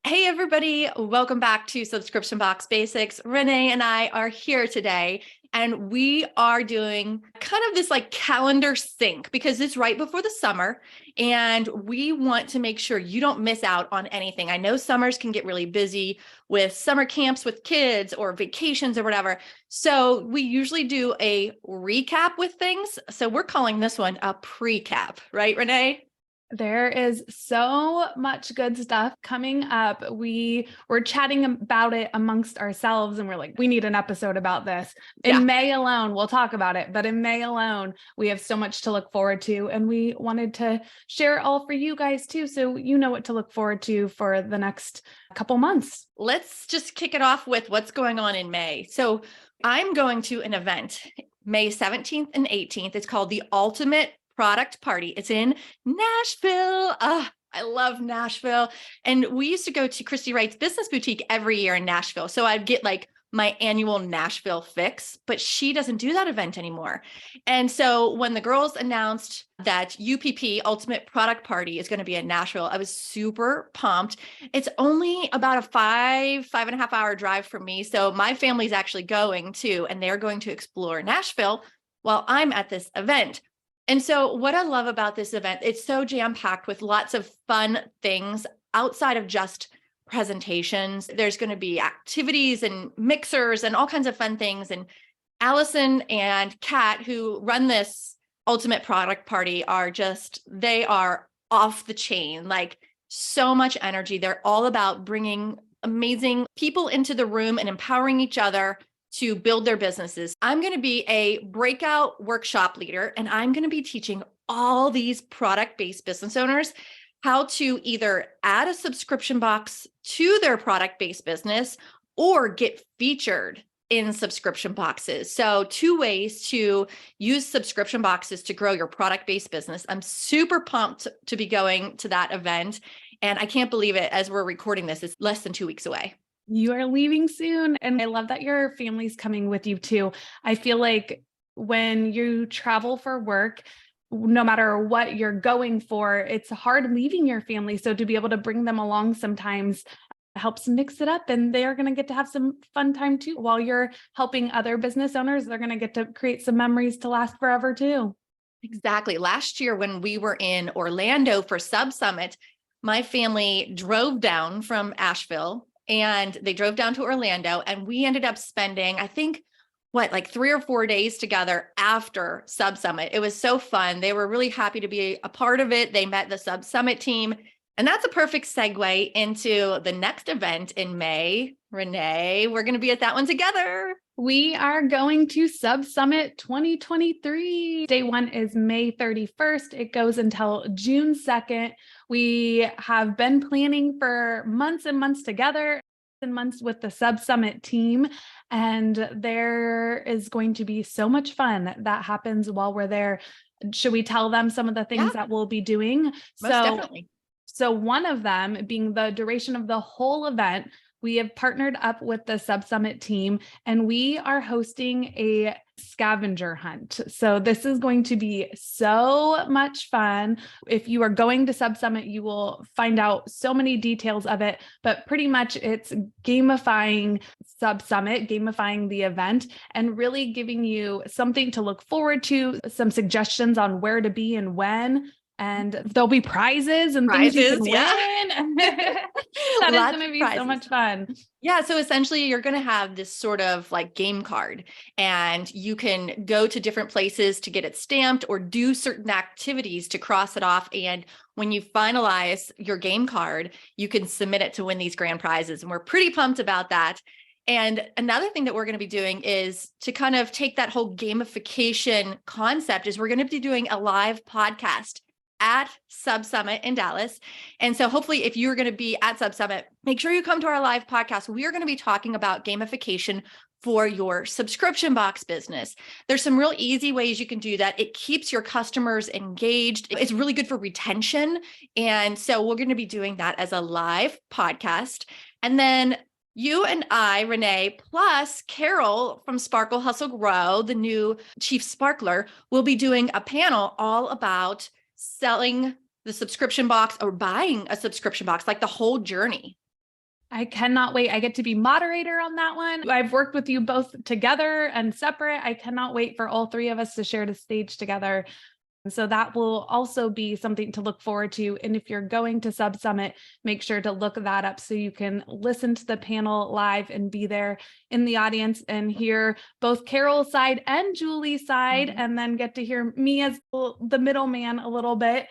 Hey, everybody. Welcome back to Subscription Box Basics. Renae and I are here today, and we are doing kind of this like calendar sync because it's right before the summer, and we want to make sure you don't miss out on anything. I know summers can get really busy with summer camps with kids or vacations or whatever. So we usually do a recap with things. So we're calling this one a precap, right, Renae? There is so much good stuff coming up. We were chatting about it amongst ourselves and we're like, we need an episode about this. Yeah. In May alone, we'll talk about it, but in May alone, we have so much to look forward to. And we wanted to share it all for you guys too. So you know what to look forward to for the next couple months. Let's just kick it off with what's going on in May. So I'm going to an event May 17th and 18th. It's called the Ultimate Product Party. It's in Nashville. I love Nashville. And we used to go to Christy Wright's business boutique every year in Nashville. So I'd get like my annual Nashville fix, but she doesn't do that event anymore. And so when the girls announced that UPP Ultimate Product Party is going to be in Nashville, I was super pumped. It's only about a 5.5 hour drive from me. So my family's actually going too, and they're going to explore Nashville while I'm at this event. And so what I love about this event, it's so jam-packed with lots of fun things outside of just presentations. There's going to be activities and mixers and all kinds of fun things. And Allison and Kat, who run this Ultimate Product Party, they are off the chain, like so much energy. They're all about bringing amazing people into the room and empowering each other to build their businesses. I'm going to be a breakout workshop leader, and I'm going to be teaching all these product-based business owners how to either add a subscription box to their product-based business or get featured in subscription boxes. So 2 ways to use subscription boxes to grow your product-based business. I'm super pumped to be going to that event, and I can't believe it. As we're recording this, it's less than 2 weeks away. You are leaving soon. And I love that your family's coming with you too. I feel like when you travel for work, no matter what you're going for, it's hard leaving your family. So to be able to bring them along sometimes helps mix it up, and they are going to get to have some fun time too. While you're helping other business owners, they're going to get to create some memories to last forever too. Exactly. Last year when we were in Orlando for Sub Summit, my family drove down from Asheville and they drove down to Orlando, and we ended up spending, I think, like 3 or 4 days together after Sub Summit. It was so fun. They were really happy to be a part of it. They met the Sub Summit team. And that's a perfect segue into the next event in May. Renae, we're going to be at that one together. We are going to Sub Summit 2023. Day 1 is May 31st. It goes until June 2nd. We have been planning for months and months together and months with the Sub Summit team. And there is going to be so much fun that happens while we're there. Should we tell them some of the things that we'll be doing? Most definitely. So one of them being the duration of the whole event, we have partnered up with the Sub Summit team, and we are hosting a scavenger hunt. So this is going to be so much fun. If you are going to Sub Summit, you will find out so many details of it, but pretty much it's gamifying Sub Summit, gamifying the event, and really giving you something to look forward to, some suggestions on where to be and when. And there'll be prizes and things you can win. That is going to be so much fun. Yeah. So essentially you're going to have this sort of like game card, and you can go to different places to get it stamped or do certain activities to cross it off. And when you finalize your game card, you can submit it to win these grand prizes. And we're pretty pumped about that. And another thing that we're going to be doing is to kind of take that whole gamification concept is we're going to be doing a live podcast at Sub Summit in Dallas. And so hopefully if you're going to be at Sub Summit, make sure you come to our live podcast. We are going to be talking about gamification for your subscription box business. There's some real easy ways you can do that. It keeps your customers engaged. It's really good for retention. And so we're going to be doing that as a live podcast. And then you and I, Renae, plus Carol from Sparkle Hustle Grow, the new chief sparkler, will be doing a panel all about selling the subscription box or buying a subscription box, like the whole journey. I cannot wait. I get to be moderator on that one. I've worked with you both together and separate. I cannot wait for all three of us to share the stage together. So that will also be something to look forward to. And if you're going to Sub Summit, make sure to look that up so you can listen to the panel live and be there in the audience and hear both Carol's side and Julie's side, and then get to hear me as the middleman a little bit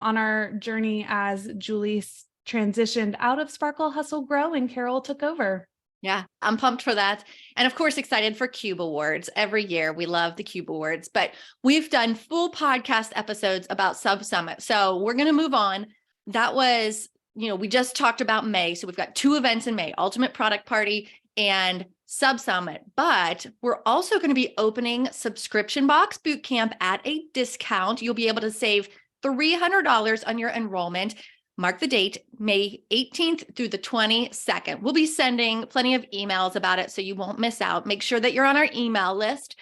on our journey as Julie transitioned out of Sparkle, Hustle, Grow, and Carol took over. Yeah, I'm pumped for that. And of course, excited for Cube Awards. Every year, we love the Cube Awards, but we've done full podcast episodes about Sub Summit. So we're going to move on. That was, we just talked about May. So we've got 2 events in May, Ultimate Product Party and Sub Summit, but we're also going to be opening Subscription Box Bootcamp at a discount. You'll be able to save $300 on your enrollment. Mark the date, May 18th through the 22nd. We'll be sending plenty of emails about it so you won't miss out. Make sure that you're on our email list.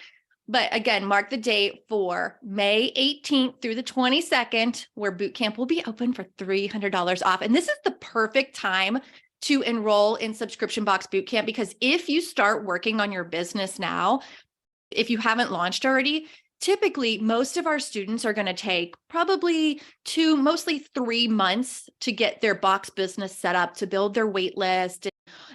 But again, mark the date for May 18th through the 22nd, where bootcamp will be open for $300 off. And this is the perfect time to enroll in Subscription Box Bootcamp, because if you start working on your business now, if you haven't launched already, typically, most of our students are going to take probably 2, mostly 3 months to get their box business set up, to build their wait list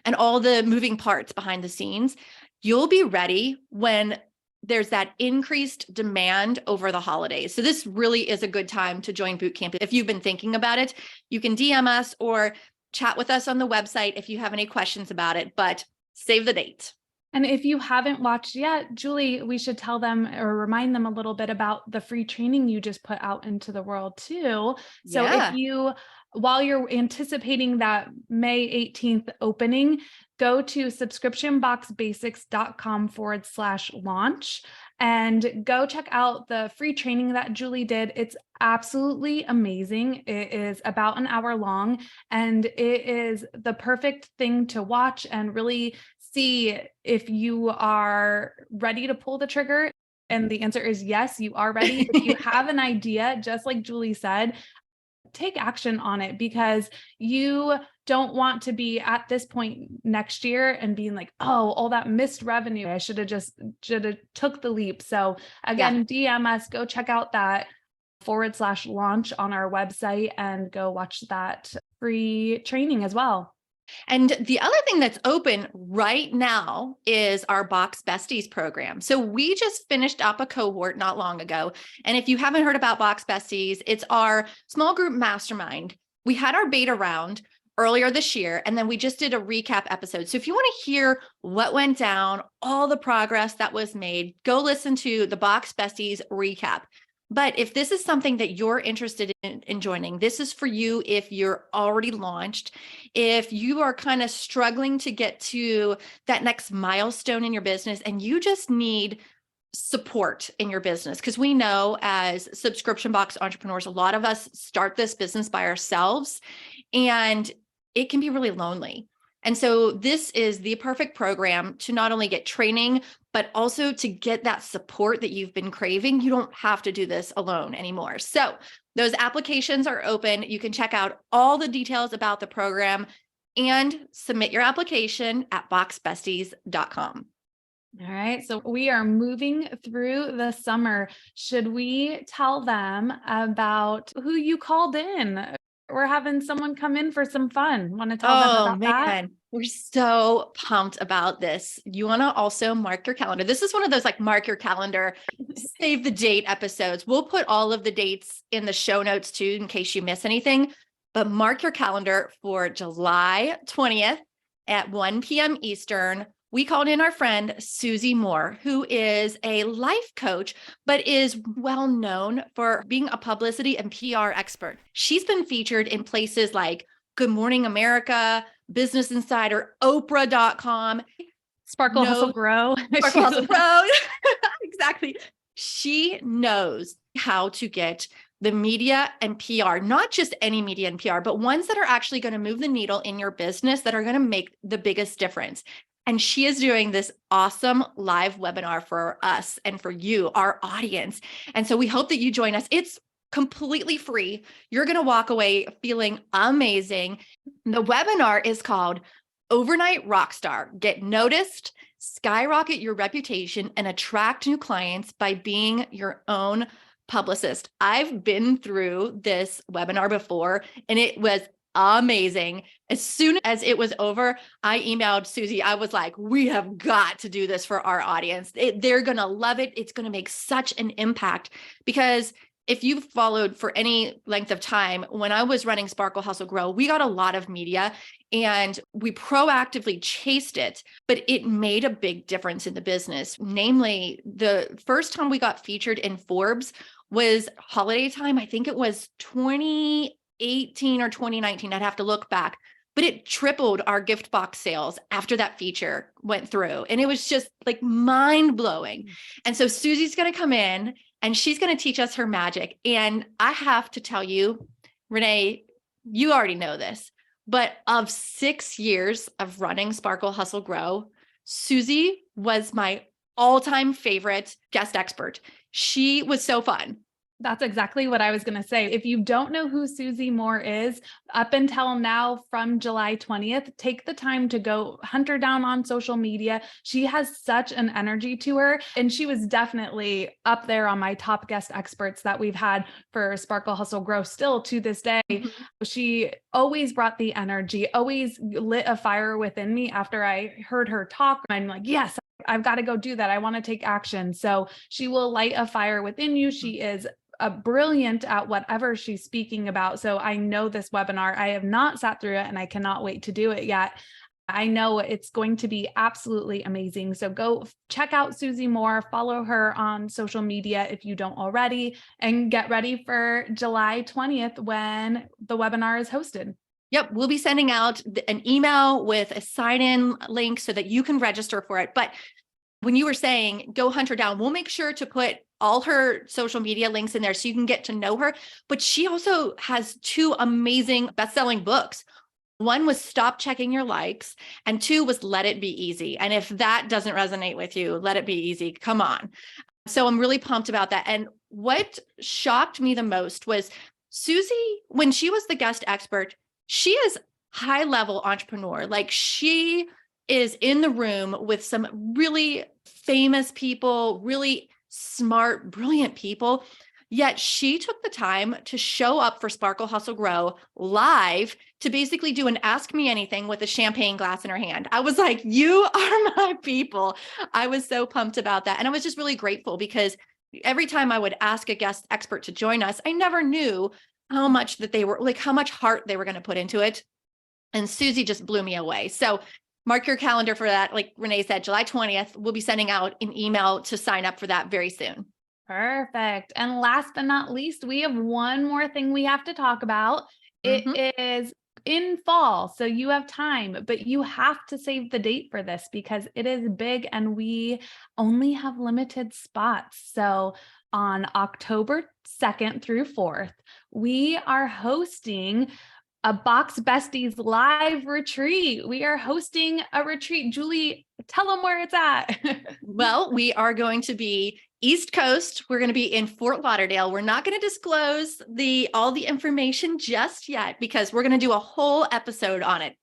and all the moving parts behind the scenes. You'll be ready when there's that increased demand over the holidays. So this really is a good time to join bootcamp. If you've been thinking about it, you can DM us or chat with us on the website if you have any questions about it, but save the date. And if you haven't watched yet, Julie, we should tell them or remind them a little bit about the free training you just put out into the world too. So if you, while you're anticipating that May 18th opening, go to subscriptionboxbasics.com/launch and go check out the free training that Julie did. It's absolutely amazing. It is about an hour long, and it is the perfect thing to watch and really see if you are ready to pull the trigger. And the answer is yes, you are ready. If you have an idea, just like Julie said, take action on it, because you don't want to be at this point next year and being like, oh, all that missed revenue. I should have took the leap. So again, DM us, go check out that /launch on our website and go watch that free training as well. And the other thing that's open right now is our Box Besties program. So we just finished up a cohort not long ago. And if you haven't heard about Box Besties, it's our small group mastermind. We had our beta round earlier this year, and then we just did a recap episode. So if you want to hear what went down, all the progress that was made, go listen to the Box Besties recap. But if this is something that you're interested in joining, this is for you if you're already launched, if you are kind of struggling to get to that next milestone in your business and you just need support in your business. Because we know as subscription box entrepreneurs, a lot of us start this business by ourselves and it can be really lonely. And so this is the perfect program to not only get training, but also to get that support that you've been craving. You don't have to do this alone anymore. So those applications are open. You can check out all the details about the program and submit your application at boxbesties.com. All right. So we are moving through the summer. Should we tell them about who you called in? We're having someone come in for some fun. Want to tell them about that? We're so pumped about this. You want to also mark your calendar. This is one of those like mark your calendar, save the date episodes. We'll put all of the dates in the show notes too, in case you miss anything, but mark your calendar for July 20th at 1 p.m. Eastern. We called in our friend, Susie Moore, who is a life coach, but is well known for being a publicity and PR expert. She's been featured in places like Good Morning America, Business Insider, Oprah.com. Sparkle, Hustle, Grow. Sparkle, Hustle, Grow. Exactly. She knows how to get the media and PR, not just any media and PR, but ones that are actually going to move the needle in your business, that are going to make the biggest difference. And she is doing this awesome live webinar for us and for you, our audience. And so we hope that you join us. It's completely free. You're going to walk away feeling amazing. The webinar is called overnight rock star. Get noticed, skyrocket your reputation, and attract new clients by being your own publicist. I've been through this webinar before and it was amazing. As soon as it was over, I emailed Susie. I was like, we have got to do this for our audience. They're going to love it. It's going to make such an impact because if you've followed for any length of time, when I was running Sparkle Hustle Grow, we got a lot of media and we proactively chased it, but it made a big difference in the business. Namely, the first time we got featured in Forbes was holiday time. I think it was 2018 or 2019. I'd have to look back, but it tripled our gift box sales after that feature went through. And it was just like mind blowing. And so Susie's going to come in and she's going to teach us her magic. And I have to tell you, Renae, you already know this, but of 6 years of running Sparkle Hustle Grow, Susie was my all-time favorite guest expert. She was so fun. That's exactly what I was going to say. If you don't know who Susie Moore is, up until now from July 20th, take the time to go hunt her down on social media. She has such an energy to her. And she was definitely up there on my top guest experts that we've had for Sparkle Hustle Grow still to this day. She always brought the energy, always lit a fire within me after I heard her talk. I'm like, yes, I've got to go do that. I want to take action. So she will light a fire within you. She is brilliant at whatever she's speaking about. So I know this webinar, I have not sat through it and I cannot wait to do it yet. I know it's going to be absolutely amazing. So go check out Susie Moore, follow her on social media if you don't already, and get ready for July 20th when the webinar is hosted. Yep, we'll be sending out an email with a sign-in link so that you can register for it. But when you were saying go hunt her down, we'll make sure to put all her social media links in there so you can get to know her. But she also has 2 amazing best-selling books. One was Stop Checking Your Likes, and 2 was Let It Be Easy. And if that doesn't resonate with you, Let It Be Easy, come on. So I'm really pumped about that. And what shocked me the most was Susie, when she was the guest expert, she is high-level entrepreneur. Like she is in the room with some really famous people, really smart, brilliant people. Yet she took the time to show up for Sparkle Hustle Grow live to basically do an Ask Me Anything with a champagne glass in her hand. I was like, you are my people. I was so pumped about that. And I was just really grateful because every time I would ask a guest expert to join us, I never knew how much that they were like, how much heart they were going to put into it. And Susie just blew me away. So mark your calendar for that. Like Renae said, July 20th, we'll be sending out an email to sign up for that very soon. Perfect. And last but not least, we have one more thing we have to talk about. It is in fall, so you have time, but you have to save the date for this because it is big and we only have limited spots. So on October 2nd through 4th, we are hosting a Box Besties live retreat. We are hosting a retreat. Julie, tell them where it's at. Well, we are going to be East Coast. We're going to be in Fort Lauderdale. We're not going to disclose all the information just yet because we're going to do a whole episode on it.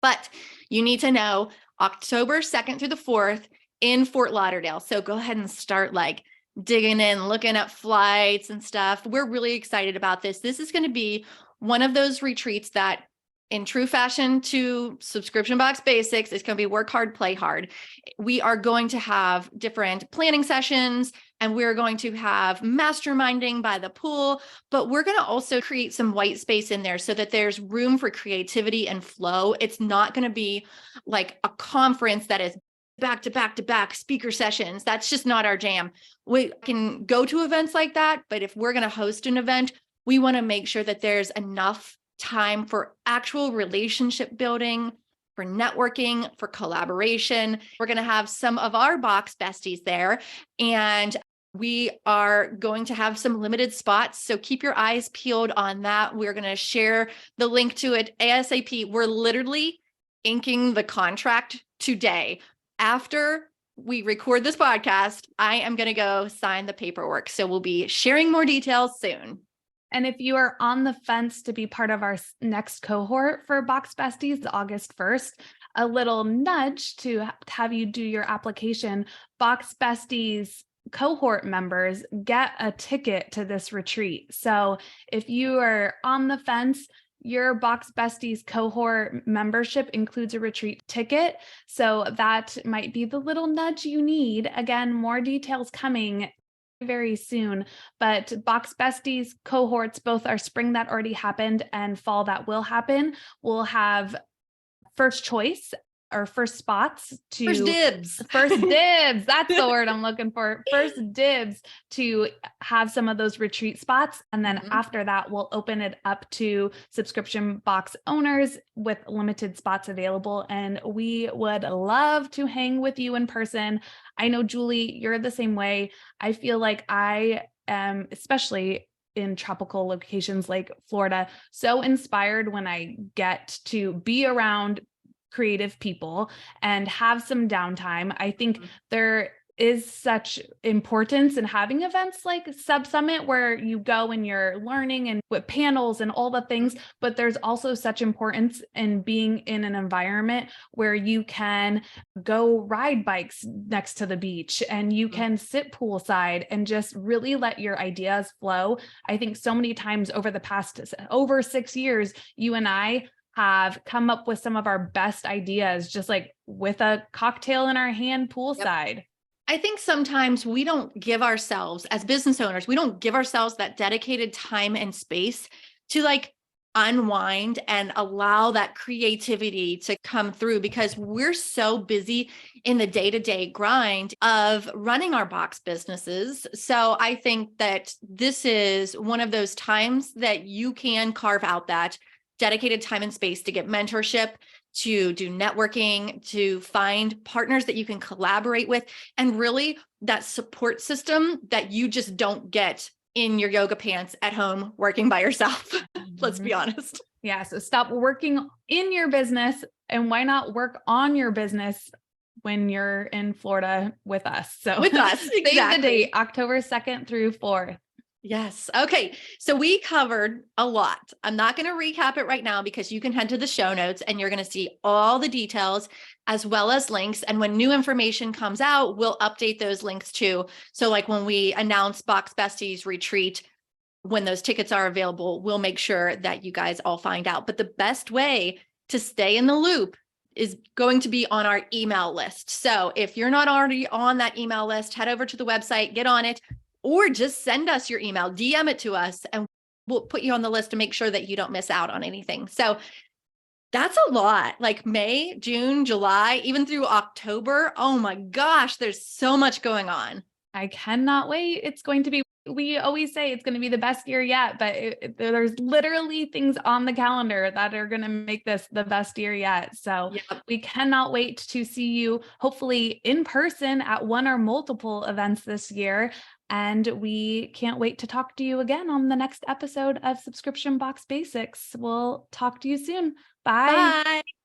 But you need to know October 2nd through the 4th in Fort Lauderdale. So go ahead and start like digging in, looking at flights and stuff. We're really excited about this. This is going to be one of those retreats that in true fashion to subscription box basics, it's going to be work hard, play hard. We are going to have different planning sessions and we're going to have masterminding by the pool, but we're going to also create some white space in there so that there's room for creativity and flow. It's not going to be like a conference that is back to back to back speaker sessions. That's just not our jam. We can go to events like that, but if we're going to host an event, we want to make sure that there's enough time for actual relationship building, for networking, for collaboration. We're going to have some of our box besties there, and we are going to have some limited spots. So keep your eyes peeled on that. We're going to share the link to it ASAP. We're literally inking the contract today. After we record this podcast, I am going to go sign the paperwork. So we'll be sharing more details soon. And if you are on the fence to be part of our next cohort for Box Besties, August 1st, a little nudge to have you do your application. Box Besties cohort members get a ticket to this retreat. So if you are on the fence, your Box Besties cohort membership includes a retreat ticket. So that might be the little nudge you need. Again, more details coming very soon, but Box Besties cohorts, both our spring that already happened and fall that will happen, will have first choice or first spots to First dibs. First dibs. That's the word I'm looking for. First dibs to have some of those retreat spots. And then after that, we'll open it up to subscription box owners with limited spots available. And we would love to hang with you in person. I know, Julie, you're the same way. I feel like I am, especially in tropical locations like Florida, so inspired when I get to be around creative people and have some downtime. I think there is such importance in having events like Sub Summit where you go and you're learning and with panels and all the things, but there's also such importance in being in an environment where you can go ride bikes next to the beach and you can sit poolside and just really let your ideas flow. I think so many times over the past over 6 years, you and I have come up with some of our best ideas, just like with a cocktail in our hand poolside. Yep. I think sometimes we don't give ourselves, as business owners, we don't give ourselves that dedicated time and space to like unwind and allow that creativity to come through because we're so busy in the day-to-day grind of running our box businesses. So I think that this is one of those times that you can carve out that dedicated time and space to get mentorship, to do networking, to find partners that you can collaborate with, and really that support system that you just don't get in your yoga pants at home working by yourself. Let's be honest. Yeah. So stop working in your business and why not work on your business when you're in Florida with us? So with us, exactly. Save the date, October 2nd through 4th. Yes. Okay. So we covered a lot. I'm not going to recap it right now because you can head to the show notes and you're going to see all the details as well as links. And when new information comes out, we'll update those links too. So like when we announce Box Besties Retreat, when those tickets are available, we'll make sure that you guys all find out. But the best way to stay in the loop is going to be on our email list. So if you're not already on that email list, head over to the website, get on it. Or just send us your email, DM it to us, and we'll put you on the list to make sure that you don't miss out on anything. So that's a lot, like May, June, July, even through October. Oh my gosh, there's so much going on. I cannot wait. It's going to be, we always say it's going to be the best year yet, but there's literally things on the calendar that are going to make this the best year yet. So we cannot wait to see you hopefully in person at one or multiple events this year. And we can't wait to talk to you again on the next episode of Subscription Box Basics. We'll talk to you soon. Bye. Bye.